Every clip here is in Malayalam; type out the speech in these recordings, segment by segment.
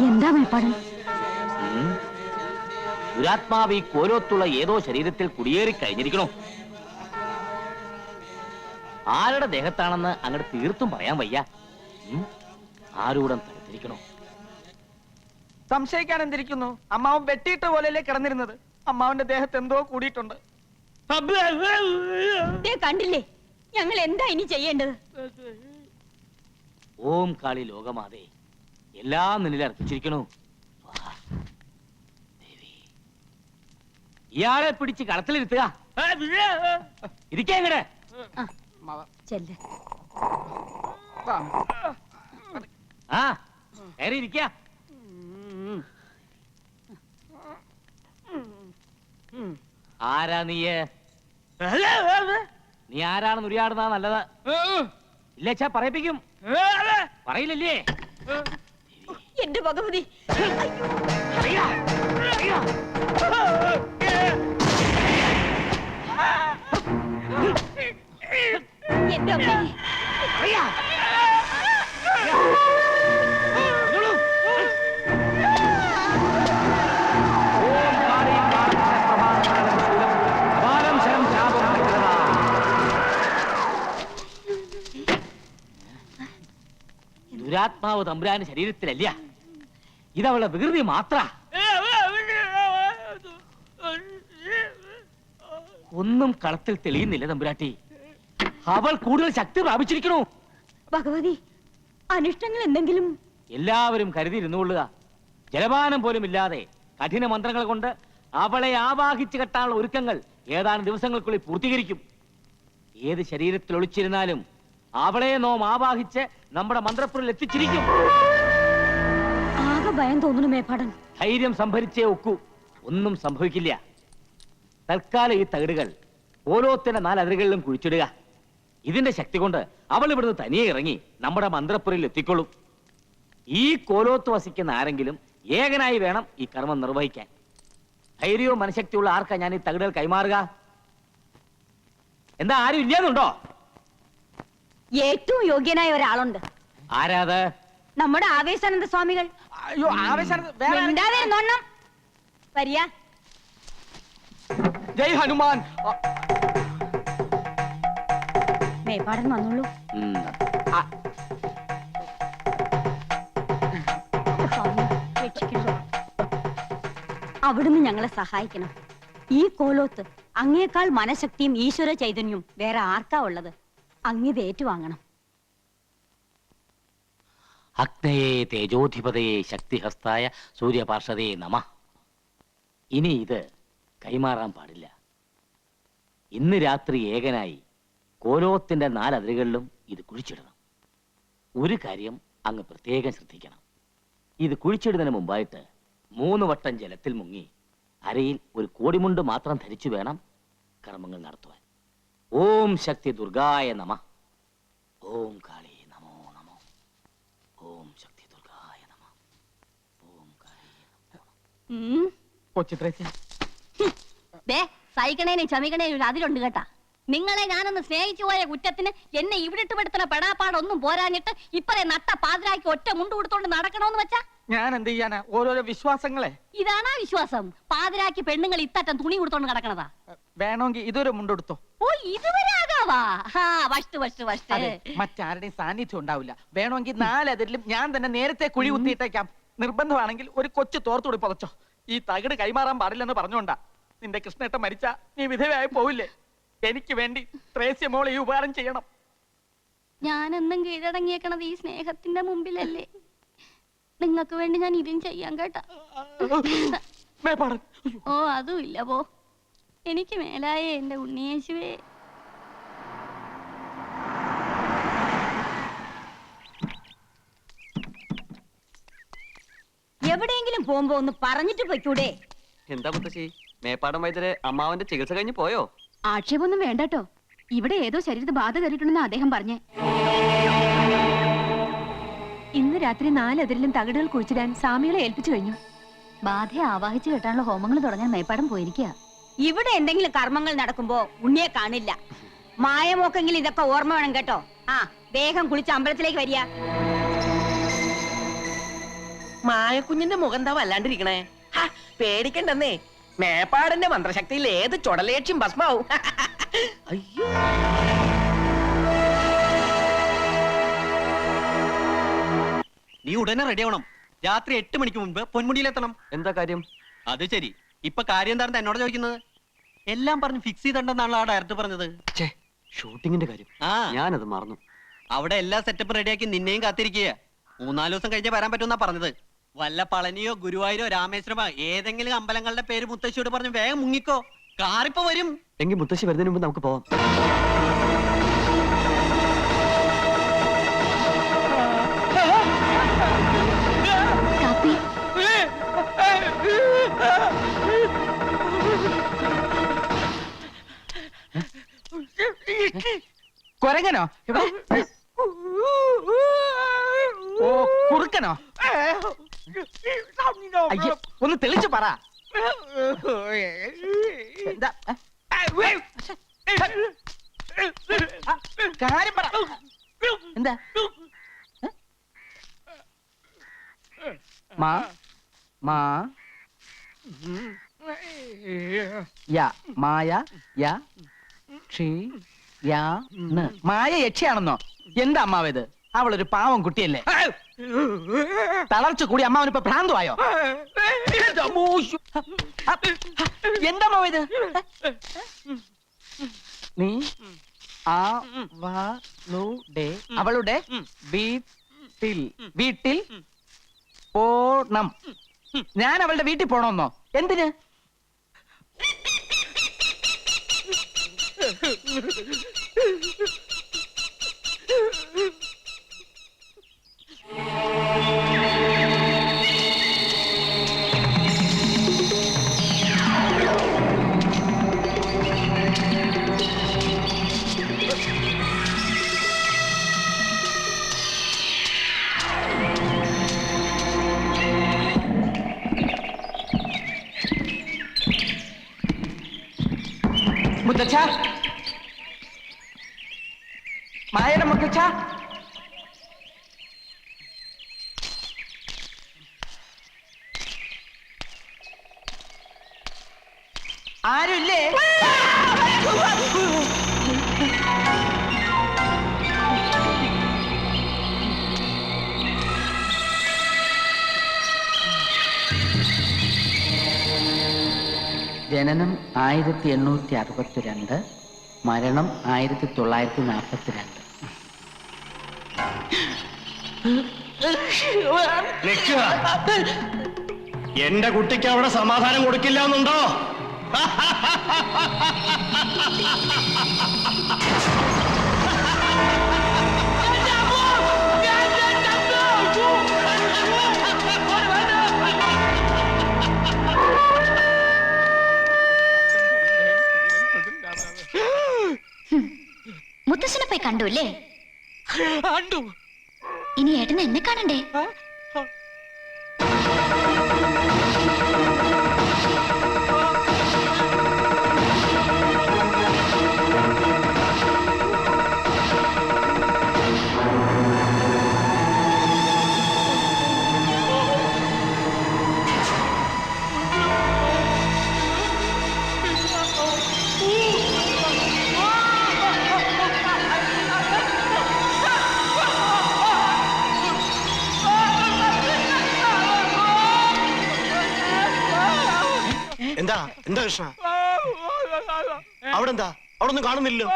എന്താ മേപ്പാടൻ? ദുരാത്മാവ് ഈ കോലോത്തുള്ള ഏതോ ശരീരത്തിൽ കുടിയേറി കഴിഞ്ഞിരിക്കണോ? ആരുടെ ദേഹത്താണെന്ന് അങ്ങോട്ട് തീർത്തും പറയാൻ വയ്യ. ആരൂടം തടുത്തിരിക്കണോ? സംശയിക്കാൻ എന്തിരിക്കുന്നു? അമ്മാവൻ വെട്ടിയിട്ട പോലെയല്ലേ കിടന്നിരുന്നത്. അമ്മാവന്റെ ദേഹത്ത് എന്തോ കൂടിയിട്ടുണ്ട്. കണ്ടില്ലേ, ഞങ്ങൾ എന്താ ഇനി ചെയ്യേണ്ടത്? ഓം കാളി ലോകമാതേ, എല്ലാം നിന്നിൽ അർപ്പിച്ചിരിക്കണു. ഇയാളെ പിടിച്ച് കളത്തിലിരുത്തുക. ഇരിക്കേ ഇങ്ങടെ. ആ കയറി ഇരിക്ക. ആരാ നീയ്? നീ ആരാണെന്ന് ഉരിയാടുന്ന നല്ലത്. ഇല്ലച്ചാ പറയിപ്പിക്കും. പറയില്ലല്ലേ? എന്റെ ഭഗവതി, എന്റെ അമ്മ, ദുരാത്മാവ് തമ്പുരാന് ശരീരത്തിലല്ല, ഇതവളെ വികൃതി മാത്ര. ഒന്നും കളത്തിൽ തെളിയുന്നില്ല തമ്പുരാട്ടി. അവൾ കൂടുതൽ ശക്തി പ്രാപിച്ചിരിക്കണു. ഭഗവതി, അനിഷ്ടങ്ങൾ എന്തെങ്കിലും? എല്ലാവരും കരുതിയിരുന്നുകൊള്ളുക. ജലപാനം പോലും ഇല്ലാതെ കഠിന മന്ത്രങ്ങൾ കൊണ്ട് അവളെ ആവാഹിച്ചു കെട്ടാനുള്ള ഒരുക്കങ്ങൾ ഏതാനും ദിവസങ്ങൾക്കുള്ളിൽ പൂർത്തീകരിക്കും. ഏത് ശരീരത്തിൽ ഒളിച്ചിരുന്നാലും അവളെ നോം ആവാഹിച്ച് നമ്മുടെ മന്ത്രപ്പുരിൽ എത്തിച്ചിരിക്കും. ആകെ ഭയം തോന്നുന്നു മേപ്പാടൻ. ധൈര്യം സംഭരിച്ചേ ഒക്കൂ. ഒന്നും സംഭവിക്കില്ല. തൽക്കാലം ഈ തകിടുകൾ ഓരോത്തിന്റെ 4 അതിരുകളിലും കുഴിച്ചിടുക. ഇതിന്റെ ശക്തി കൊണ്ട് അവൾ ഇവിടുന്ന് തനിയെ ഇറങ്ങി നമ്മുടെ മന്ത്രപ്പുരയിൽ എത്തിക്കൊള്ളും. ഈ കോലോത്ത് വസിക്കുന്ന ആരെങ്കിലും ഏകനായി വേണം ഈ കർമ്മം നിർവഹിക്കാൻ. ധൈര്യവും മനഃശക്തിയുള്ള ആർക്കാ ഞാൻ ഈ തകിടുകൾ കൈമാറുക? എന്താ, ആരും ഇല്ലാന്നുണ്ടോ? ഏറ്റവും യോഗ്യനായ ഒരാളുണ്ട്. ആരാത്? നമ്മുടെ ആവേശാനന്ദ സ്വാമികൾ. അയ്യോ, ആവേശാനന്ദ വരിക. ജയ് ഹനുമാൻ. മേപ്പാടൻ വന്നോളൂ. അവിടുന്ന് ഞങ്ങളെ സഹായിക്കണം. ഈ കോലോത്ത് അങ്ങേക്കാൾ മനഃശക്തിയും ഈശ്വര ചൈതന്യവും വേറെ ആർക്കാ ഉള്ളത്? അങ്ങിത് ഏറ്റുവാങ്ങണം. അഗ്നയേ തേജോധിപതയെ ശക്തിഹസ്തായ സൂര്യപാർഷദേ നമഃ. ഇനി ഇത് കൈമാറാൻ പാടില്ല. ഇന്ന് രാത്രി ഏകനായി കോലോത്തിന്റെ 4 അതിരുകളിലും ഇത് കുഴിച്ചിടണം. ഒരു കാര്യം അങ്ങ് പ്രത്യേകം ശ്രദ്ധിക്കണം. ഇത് കുഴിച്ചിടുന്നതിന് മുമ്പായിട്ട് 3 വട്ടം ജലത്തിൽ മുങ്ങി അരയിൽ ഒരു കോടിമുണ്ട് മാത്രം ധരിച്ചു വേണം കർമ്മങ്ങൾ നടത്തുവാൻ. ഓം ശക്തി ദുർഗായ നമഃ. ഓം കാളി നമോ നമോ. ഓം ശക്തി ദുർഗായ നമഃ. ഓം കാളി നമോ. സഹിക്കണേനും ക്ഷമിക്കണേനും അതിലുണ്ട് കേട്ടാ. നിങ്ങളെ ഞാനൊന്ന് സ്നേഹിച്ചു പോയ കുറ്റത്തിന് എന്നെ ഇവിടിട്ട് പെടുത്തുന്ന പെടാപ്പാടൊന്നും പോരാഞ്ഞിട്ട് ഇപ്പറേ നട്ട പാതിരാക്കി ഒറ്റ മുണ്ട് കൊടുത്തോണ്ട് നടക്കണോന്ന് വെച്ചാ ഞാൻ എന്ത് ചെയ്യാനാ? ഓരോരോ വിശ്വാസങ്ങളെ. ഇതാണാ വിശ്വാസം? പാതിരാക്കി പെണ്ണുങ്ങൾ ഇത്തറ്റം തുണി കൊടുത്തോണ്ട് കിടക്കണതാ. വേണമെങ്കിൽ ഇതൊരു മുണ്ടെടുത്തോ. ഓ, ഇതുവരെ ആകാവാ. മറ്റാരുടെയും സാന്നിധ്യം ഉണ്ടാവില്ല. വേണമെങ്കിൽ 4 അതിരിലും ഞാൻ തന്നെ നേരത്തെ കുഴി കുത്തിയിട്ടേക്കാം. നിർബന്ധമാണെങ്കിൽ ഒരു കൊച്ചു തോർത്തുകൂടി പുതച്ചോ. ഈ തകിട് കൈമാറാൻ പാടില്ലെന്ന് പറഞ്ഞോണ്ടാ. നിന്റെ കൃഷ്ണേട്ടൻ മരിച്ച നീ വിധവയായി പോവില്ലേ? എനിക്ക് വേണ്ടി ത്രേസ്യമോളെ ഈ ഉപകാരം ചെയ്യണം. ഞാനെന്നും കീഴടങ്ങിയേക്കണത് ഈ സ്നേഹത്തിന്റെ മുമ്പിലല്ലേ? നിങ്ങൾക്ക് വേണ്ടി ഞാൻ ഇതും ചെയ്യാൻ കേട്ടാ. ഓ, അതും ഇല്ല പോ. എനിക്ക് മേലായേ എന്റെ ഉണ്ണിയേശുവേ. എവിടെയെങ്കിലും പോകുമ്പോ ഒന്ന് പറഞ്ഞിട്ട് പൊയ്ക്കൂടെ? എന്താ മുത്തശ്ശി, മേപ്പാടം വൈദ്യര് അമ്മാവന്റെ ചികിത്സ കഴിഞ്ഞ് പോയോ? ആക്ഷേപമൊന്നും വേണ്ടട്ടോ. ഇവിടെ ഏതോ ശരീരത്ത് ബാധ കയറിയിട്ടുണ്ടെന്ന് അദ്ദേഹം പറഞ്ഞേ. ഇന്ന് രാത്രി 4 അതിരിലും തകിടുകൾ കുഴിച്ചിടാൻ സ്വാമികളെ ഏൽപ്പിച്ചു കഴിഞ്ഞു. ബാധയെ ആവാഹിച്ചു കെട്ടാനുള്ള ഹോമങ്ങൾ തുടങ്ങാൻ മേപ്പാടം പോയിരിക്കുക. ഇവിടെ എന്തെങ്കിലും കർമ്മങ്ങൾ നടക്കുമ്പോ ഉണ്ണിയെ കാണില്ല. മായമോക്കെങ്കിലും ഇതൊക്കെ ഓർമ്മ വേണം കേട്ടോ. ആ, വേഗം കുളിച്ച് അമ്പലത്തിലേക്ക് വരിക. മായക്കുഞ്ഞിന്റെ മുഖം എന്താ വല്ലാണ്ടിരിക്കണേ? പേടിക്കണ്ടെന്നേ, മേപ്പാടന്റെ മന്ത്രശക്തിയിൽ ഏത് ചുടലേക്ഷ്യം ഭസ്മാവും. അയ്യോ, നീ ഉടനെ റെഡി ആവണം. രാത്രി 8 മണിക്ക് മുൻപ് പൊന്മുടിയിലെത്തണം. എന്താ കാര്യം? അത് ശരി, ഇപ്പൊ കാര്യം എന്താണെന്ന് എന്നോട് ചോദിക്കുന്നത്? എല്ലാം പറഞ്ഞ് ഫിക്സ് ചെയ്തിട്ടുണ്ടെന്നാണ് ആ ഡയറക്ടർ പറഞ്ഞത്. ഷൂട്ടിങ്ങിന്റെ കാര്യം ആ, ഞാനത് മറന്നു. അവിടെ എല്ലാ സെറ്റപ്പ് റെഡിയാക്കി നിന്നെയും കാത്തിരിക്കുക. 3-4 ദിവസം കഴിഞ്ഞേ വരാൻ പറ്റുമെന്നാ പറഞ്ഞത്. വല്ല പളനിയോ ഗുരുവായൂരോ രാമേശ്വരമോ ഏതെങ്കിലും അമ്പലങ്ങളുടെ പേര് മുത്തശ്ശിയോട് പറഞ്ഞ് വേഗം മുങ്ങിക്കോ. കാറിപ്പോ വരും. എങ്കിൽ മുത്തശ്ശി വരുന്നതിന് മുമ്പ് നമുക്ക് പോവാം. കാപ്പി കൊരങ്ങനോ? ഓ, കുറുക്കനോ? അയ്യോ, ഒന്ന് തെളിച്ചു പറ. എന്താ കാര്യം പറ. എന്താ? മാ മാ യ മായ യ ക്ഷി യാ ന്. മായ യക്ഷിയാണെന്നോ? എന്താ അമ്മാവേത്? അവളൊരു പാവം കുട്ടിയല്ലേ? തളർച്ച കൂടി അമ്മാവനിപ്പോ ഭ്രാന്തമായോ? എന്താ അമ്മാവേത്? നീ അവളുടെ വീട്ടിൽ പോണം. ഞാൻ അവളുടെ വീട്ടിൽ പോണമെന്നോ? എന്തിന്? മുത്തച്ഛ, മായയുടെ മുത്തച്ഛ, ആരുമില്ലേ? ജനനം 1862, മരണം 1942. എന്റെ കുട്ടിക്ക് അവിടെ സമാധാനം കൊടുക്കില്ല എന്നുണ്ടോ? മുത്തശ്ശനെ പോയി കണ്ടു അല്ലേ? ഇനി ഏട്ടന് എന്നെ കാണണ്ടേ? എന്താ എന്താ കൃഷ്ണ? അവിടെ എന്താ? അവിടെ ഒന്നും കാണുന്നില്ലല്ലോ.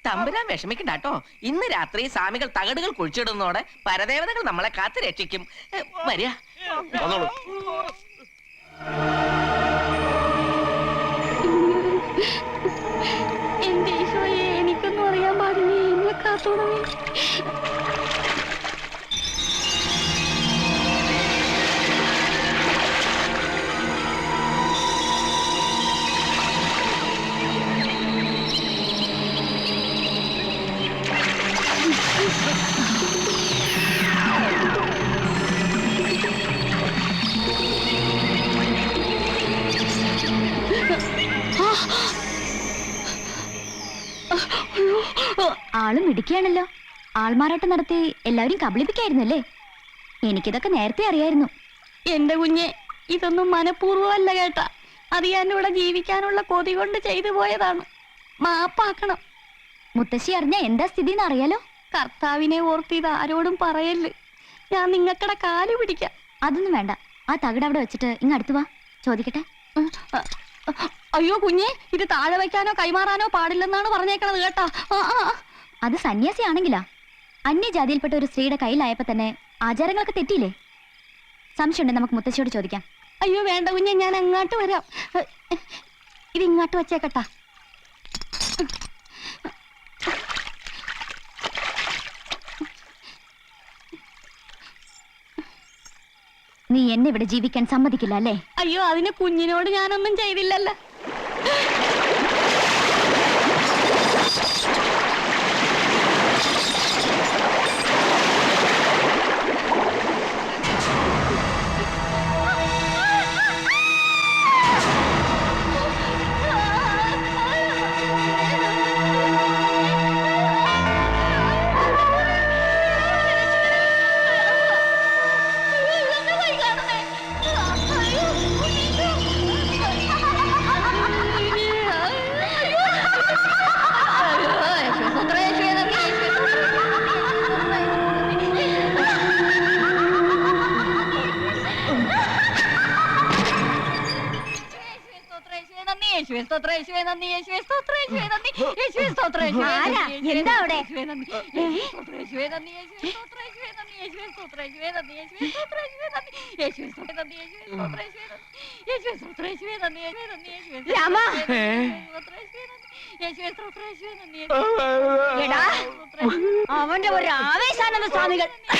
തമ്പുരാൻ വിഷമിക്കണ്ടാട്ടോ. ഇന്ന് രാത്രി സ്വാമികൾ തകടുകൾ കുഴിച്ചിടുന്നതോടെ പരദേവതകൾ നമ്മളെ കാത്തു രക്ഷിക്കും. വരിക. വന്നോളൂ. എന്റെ ഈശോയെ, എനിക്കൊന്നും അറിയാൻ പാടില്ലേ? എന്നെ കാത്തോളൂ. ആളും ഇടുക്കിയാണല്ലോ. ആൾമാറാട്ടം നടത്തി എല്ലാവരും കബളിപ്പിക്കായിരുന്നല്ലേ? എനിക്കിതൊക്കെ നേരത്തെ അറിയായിരുന്നു. എന്റെ കുഞ്ഞെ, ഇതൊന്നും മനഃപൂർവ്വമല്ല കേട്ടാ. അത് ഞാൻ ഇവിടെ ജീവിക്കാനുള്ള കൊതി കൊണ്ട് ചെയ്തു പോയതാണ്. മാപ്പാക്കണം. മുത്തശ്ശി അറിഞ്ഞ എന്താ സ്ഥിതി എന്ന് അറിയാലോ. കർത്താവിനെ ഓർത്ത് ഇത് ആരോടും പറയല്ലേ. ഞാൻ നിങ്ങക്കടെ കാല് പിടിക്കാം. അതൊന്നും വേണ്ട. ആ തകിട് അവിടെ വെച്ചിട്ട് ഇങ്ങ് അടുത്ത് വാ, ചോദിക്കട്ടെ. അയ്യോ കുഞ്ഞെ, ഇത് താഴെ വയ്ക്കാനോ കൈമാറാനോ പാടില്ലെന്നാണ് പറഞ്ഞേക്കണത് കേട്ടാ. അത് സന്യാസിയാണെങ്കിലാ. അന്യജാതിയിൽപ്പെട്ട ഒരു സ്ത്രീയുടെ കയ്യിലായപ്പോ തന്നെ ആചാരങ്ങളൊക്കെ തെറ്റിയില്ലേ? സംശയമുണ്ട്, നമുക്ക് മുത്തശ്ശിയോട് ചോദിക്കാം. അയ്യോ വേണ്ട കുഞ്ഞെ, ഞാൻ അങ്ങോട്ട് വരാം. ഇത് ഇങ്ങോട്ട് വെച്ചേക്കട്ടാ. നീ എന്നെ ഇവിടെ ജീവിക്കാൻ സമ്മതിക്കില്ല അല്ലേ? അയ്യോ, അതിന് കുഞ്ഞിനോട് ഞാനൊന്നും ചെയ്തില്ലല്ലോ. ആരാ? എന്താ അവിടെ? രാമ, എടാ, അവന്റെ ഒരു ആവേശാനന്ദ സ്വാമികൾ